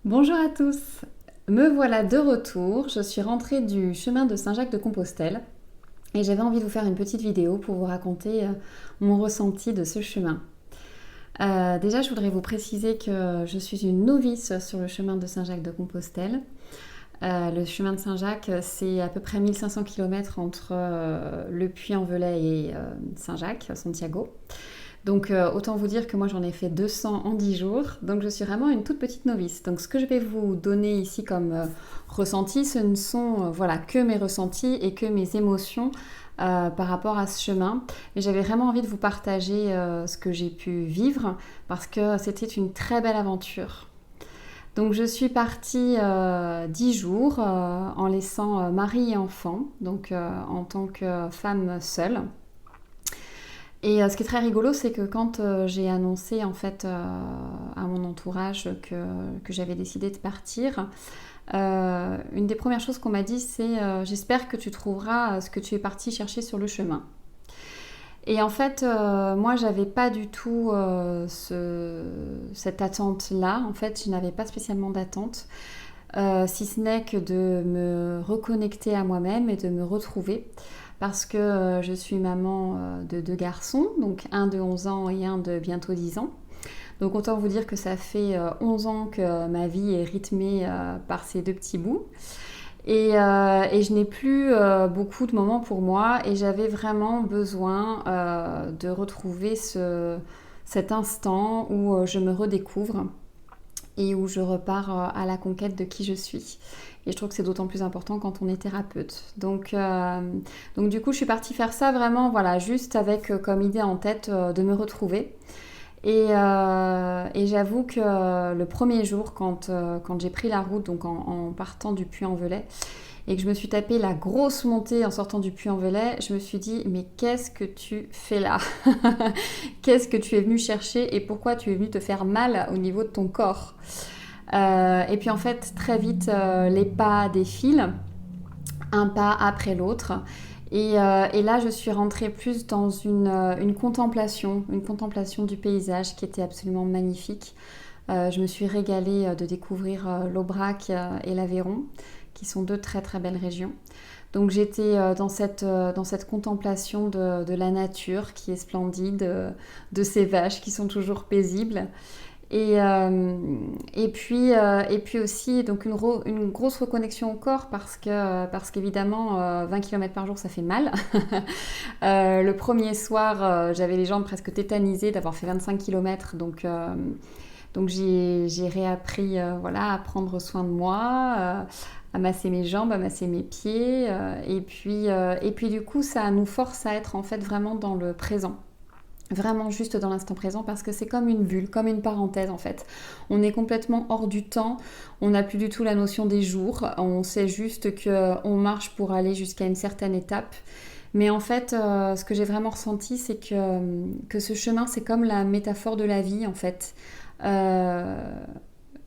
Bonjour à tous, me voilà de retour, je suis rentrée du chemin de Saint-Jacques-de-Compostelle et j'avais envie de vous faire une petite vidéo pour vous raconter mon ressenti de ce chemin. Déjà je voudrais vous préciser que je suis une novice sur le chemin de Saint-Jacques-de-Compostelle. Le chemin de Saint-Jacques, c'est à peu près 1500 km entre le Puy-en-Velay et Saint-Jacques, Santiago. Donc autant vous dire que moi j'en ai fait 200 en 10 jours, donc je suis vraiment une toute petite novice. Donc ce que je vais vous donner ici comme ressenti, ce ne sont voilà, que mes ressentis et que mes émotions par rapport à ce chemin. Mais j'avais vraiment envie de vous partager ce que j'ai pu vivre parce que c'était une très belle aventure. Donc je suis partie 10 jours en laissant mari et enfant, donc en tant que femme seule. Et ce qui est très rigolo, c'est que quand j'ai annoncé en fait à mon entourage que j'avais décidé de partir, une des premières choses qu'on m'a dit, c'est j'espère que tu trouveras ce que tu es parti chercher sur le chemin. Et en fait, moi, j'avais pas du tout cette attente-là. En fait, je n'avais pas spécialement d'attente, si ce n'est que de me reconnecter à moi-même et de me retrouver. Parce que je suis maman de deux garçons, donc un de 11 ans et un de bientôt 10 ans. Donc autant vous dire que ça fait 11 ans que ma vie est rythmée par ces deux petits bouts. Et je n'ai plus beaucoup de moments pour moi et j'avais vraiment besoin de retrouver cet instant où je me redécouvre et où je repars à la conquête de qui je suis. Et je trouve que c'est d'autant plus important quand on est thérapeute. Donc du coup, je suis partie faire ça vraiment, voilà, juste avec comme idée en tête de me retrouver. Et j'avoue que le premier jour, quand j'ai pris la route, donc en partant du Puy-en-Velay, et que je me suis tapé la grosse montée en sortant du Puy-en-Velay, je me suis dit, mais qu'est-ce que tu fais là? Qu'est-ce que tu es venu chercher et pourquoi tu es venu te faire mal au niveau de ton corps? Et puis en fait, très vite, les pas défilent, un pas après l'autre. Et là, je suis rentrée plus dans une contemplation du paysage qui était absolument magnifique. Je me suis régalée de découvrir l'Aubrac et l'Aveyron, qui sont deux très très belles régions. Donc j'étais dans cette contemplation de la nature qui est splendide, de ces vaches qui sont toujours paisibles. Et puis aussi donc une grosse reconnexion au corps parce qu'évidemment 20 km par jour ça fait mal. Le premier soir j'avais les jambes presque tétanisées d'avoir fait 25 km donc j'ai réappris voilà, à prendre soin de moi, à masser mes jambes, à masser mes pieds et puis du coup ça nous force à être en fait vraiment dans le présent. Vraiment juste dans l'instant présent parce que c'est comme une bulle, comme une parenthèse en fait. On est complètement hors du temps, on n'a plus du tout la notion des jours, on sait juste qu'on marche pour aller jusqu'à une certaine étape. Mais en fait, ce que j'ai vraiment ressenti, c'est que ce chemin, c'est comme la métaphore de la vie en fait. La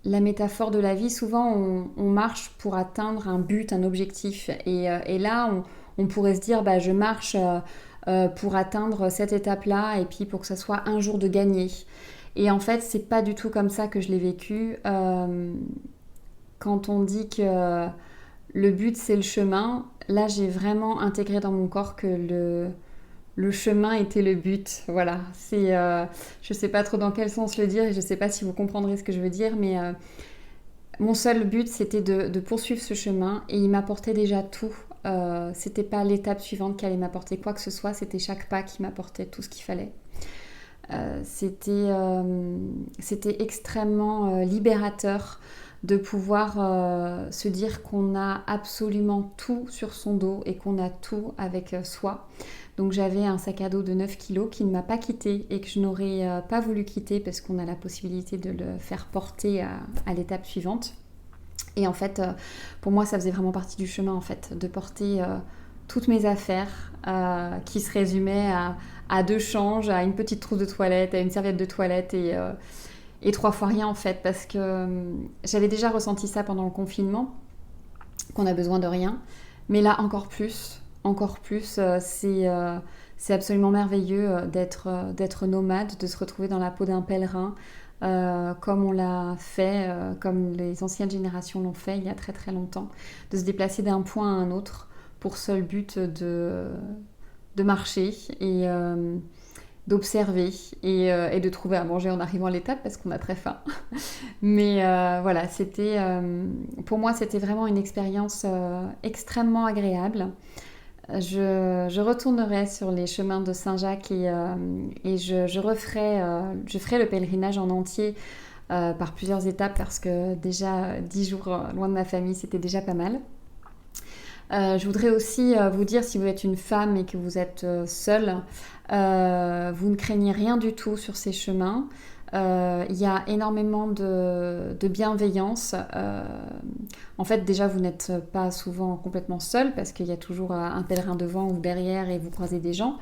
métaphore de la vie, souvent on marche pour atteindre un but, un objectif. Et là, on pourrait se dire, bah, je marche pour atteindre cette étape-là et puis pour que ça soit un jour de gagné. Et en fait, c'est pas du tout comme ça que je l'ai vécu. Quand on dit que le but c'est le chemin, là j'ai vraiment intégré dans mon corps que le chemin était le but. Voilà, je sais pas trop dans quel sens le dire et je sais pas si vous comprendrez ce que je veux dire, mais mon seul but c'était de poursuivre ce chemin et il m'apportait déjà tout. C'était pas l'étape suivante qui allait m'apporter quoi que ce soit, c'était chaque pas qui m'apportait tout ce qu'il fallait. C'était extrêmement libérateur de pouvoir se dire qu'on a absolument tout sur son dos et qu'on a tout avec soi. Donc j'avais un sac à dos de 9 kilos qui ne m'a pas quitté et que je n'aurais pas voulu quitter parce qu'on a la possibilité de le faire porter à l'étape suivante. Et en fait, pour moi, ça faisait vraiment partie du chemin, en fait, de porter toutes mes affaires qui se résumaient à deux changes, à une petite trousse de toilette, à une serviette de toilette et trois fois rien, en fait, parce que j'avais déjà ressenti ça pendant le confinement, qu'on a besoin de rien. Mais là, encore plus, C'est absolument merveilleux d'être nomade, de se retrouver dans la peau d'un pèlerin, comme on l'a fait, comme les anciennes générations l'ont fait il y a très très longtemps, de se déplacer d'un point à un autre pour seul but de marcher et d'observer et de trouver à manger en arrivant à l'étape parce qu'on a très faim. Mais voilà, pour moi c'était vraiment une expérience extrêmement agréable. Je retournerai sur les chemins de Saint-Jacques et je ferai le pèlerinage en entier par plusieurs étapes parce que déjà 10 jours loin de ma famille, c'était déjà pas mal. Je voudrais aussi vous dire, si vous êtes une femme et que vous êtes seule, vous ne craignez rien du tout sur ces chemins. Il y a énormément de bienveillance. En fait, déjà, vous n'êtes pas souvent complètement seul parce qu'il y a toujours un pèlerin devant ou derrière et vous croisez des gens.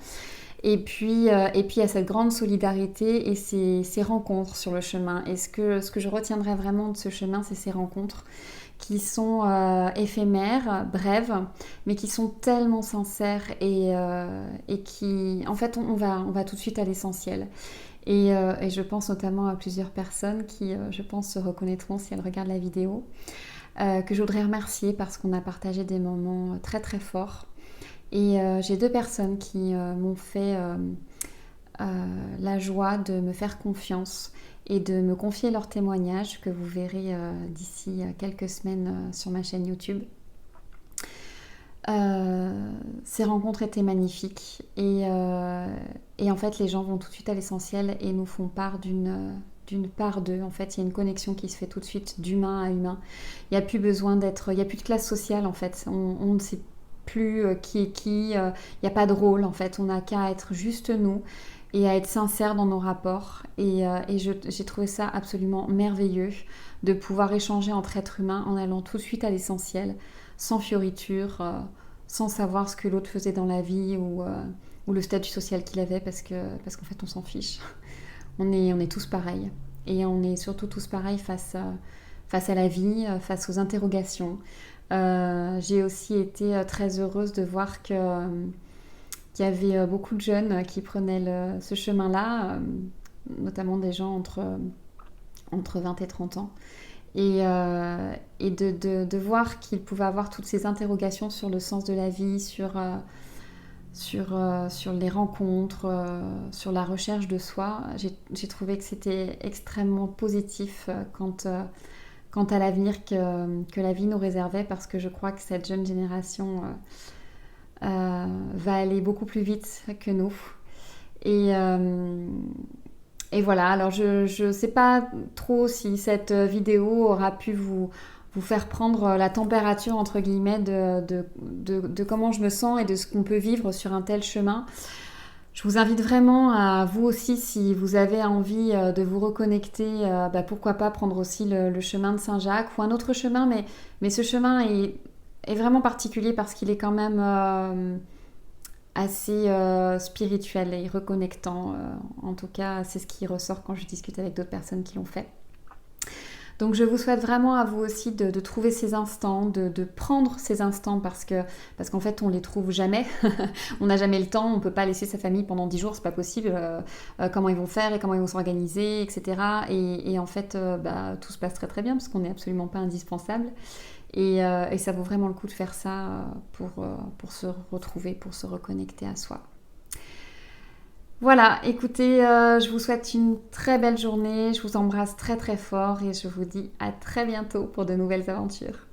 Et puis, il y a cette grande solidarité et ces rencontres sur le chemin. Et ce que je retiendrai vraiment de ce chemin, c'est ces rencontres qui sont éphémères, brèves, mais qui sont tellement sincères et qui, en fait, on va tout de suite à l'essentiel. Et je pense notamment à plusieurs personnes qui, je pense, se reconnaîtront si elles regardent la vidéo, que je voudrais remercier parce qu'on a partagé des moments très très forts. Et j'ai 2 personnes qui m'ont fait la joie de me faire confiance et de me confier leurs témoignages que vous verrez d'ici quelques semaines sur ma chaîne YouTube. Ces rencontres étaient magnifiques et en fait les gens vont tout de suite à l'essentiel et nous font part d'une part d'eux. En fait, il y a une connexion qui se fait tout de suite d'humain à humain. Il n'y a plus besoin il n'y a plus de classe sociale en fait. On ne sait plus qui est qui. Il n'y a pas de rôle en fait. On n'a qu'à être juste nous et à être sincère dans nos rapports. Et j'ai trouvé ça absolument merveilleux de pouvoir échanger entre êtres humains en allant tout de suite à l'essentiel, sans fioriture, sans savoir ce que l'autre faisait dans la vie ou le statut social qu'il avait parce qu'en fait on s'en fiche. On est tous pareils et on est surtout tous pareils face à la vie, face aux interrogations. J'ai aussi été très heureuse de voir qu'il y avait beaucoup de jeunes qui prenaient ce chemin-là, notamment des gens entre 20 et 30 ans. Et de voir qu'ils pouvaient avoir toutes ces interrogations sur le sens de la vie, sur les rencontres, sur la recherche de soi. J'ai trouvé que c'était extrêmement positif quant à l'avenir que la vie nous réservait parce que je crois que cette jeune génération va aller beaucoup plus vite que nous. Et voilà, alors je ne sais pas trop si cette vidéo aura pu vous faire prendre la température, entre guillemets, de comment je me sens et de ce qu'on peut vivre sur un tel chemin. Je vous invite vraiment à vous aussi, si vous avez envie de vous reconnecter, pourquoi pas prendre aussi le chemin de Saint-Jacques ou un autre chemin, mais ce chemin est vraiment particulier parce qu'il est quand même assez spirituel et reconnectant. En tout cas, c'est ce qui ressort quand je discute avec d'autres personnes qui l'ont fait. Donc je vous souhaite vraiment à vous aussi de trouver ces instants, de prendre ces instants parce qu'en fait on les trouve jamais. On n'a jamais le temps, on ne peut pas laisser sa famille pendant 10 jours, c'est pas possible. Comment ils vont faire et comment ils vont s'organiser, etc. Et en fait tout se passe très très bien parce qu'on n'est absolument pas indispensable. Et ça vaut vraiment le coup de faire ça pour se retrouver, pour se reconnecter à soi. Voilà, écoutez, je vous souhaite une très belle journée, je vous embrasse très très fort et je vous dis à très bientôt pour de nouvelles aventures.